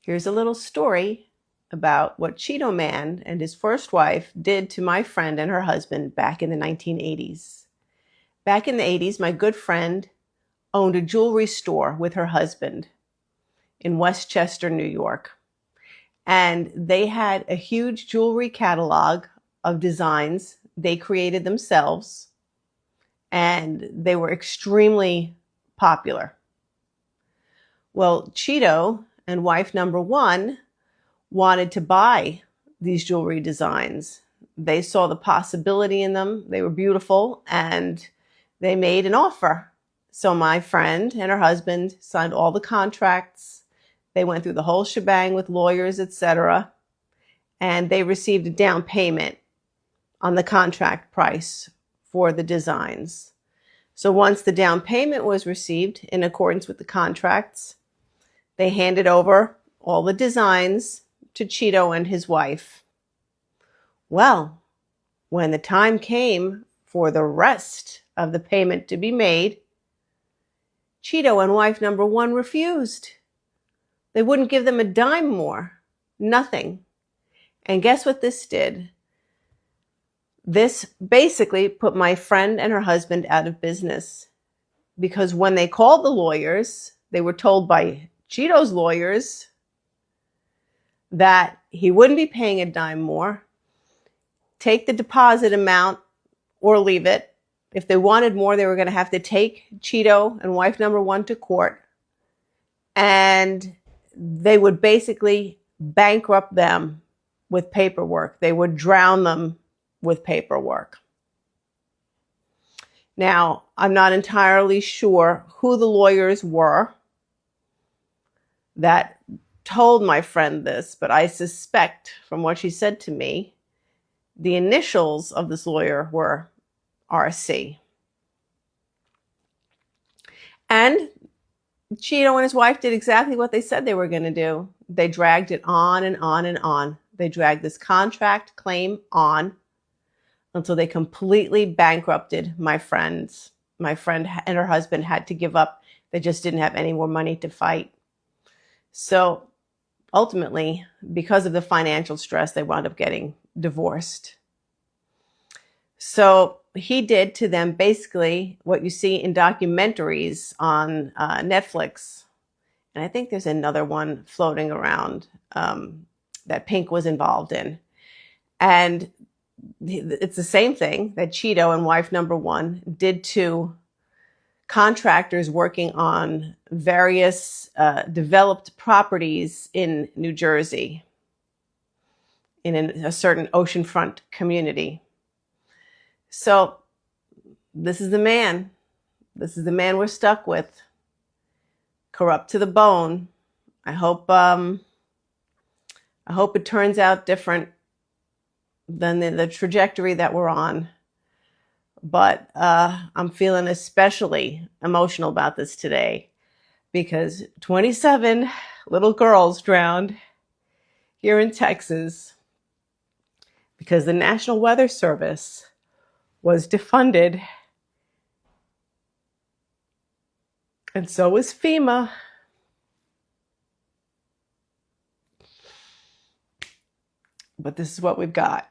Here's a little story about what Cheeto Man and his first wife did to my friend and her husband back in the 1980s. Back in the 80s, my good friend owned a jewelry store with her husband in Westchester, New York. And they had a huge jewelry catalog of designs they created themselves, and they were extremely popular. Well, Cheeto and wife number one wanted to buy these jewelry designs. They saw the possibility in them. They were beautiful, and they made an offer. So my friend and her husband signed all the contracts. They went through the whole shebang with lawyers, etc. And they received a down payment on the contract price for the designs. So once the down payment was received in accordance with the contracts, they handed over all the designs to Cheeto and his wife. Well, when the time came for the rest of the payment to be made, Cheeto and wife number one refused. They wouldn't give them a dime more. Nothing. And guess what this did? This basically put my friend and her husband out of business, because when they called the lawyers, they were told by Cheeto's lawyers that he wouldn't be paying a dime more. Take the deposit amount or leave it. If they wanted more, they were going to have to take Cheeto and wife number one to court, and they would basically bankrupt them with paperwork. They would drown them with paperwork. Now, I'm not entirely sure who the lawyers were that told my friend this, but I suspect from what she said to me, the initials of this lawyer were RC. And Cheeto and his wife did exactly what they said they were going to do. They dragged it on and on and on. They dragged this contract claim on until they completely bankrupted my friends. My friend and her husband had to give up. They just didn't have any more money to fight. So ultimately, because of the financial stress, they wound up getting divorced. So he did to them basically what you see in documentaries on Netflix. And I think there's another one floating around that Pink was involved in. And it's the same thing that Cheeto and wife number one did to contractors working on various developed properties in New Jersey, in a certain oceanfront community. So this is the man. This is the man we're stuck with. Corrupt to the bone. I hope it turns out different than the trajectory that we're on. But I'm feeling especially emotional about this today because 27 little girls drowned here in Texas because the National Weather Service was defunded, and so was FEMA. But this is what we've got.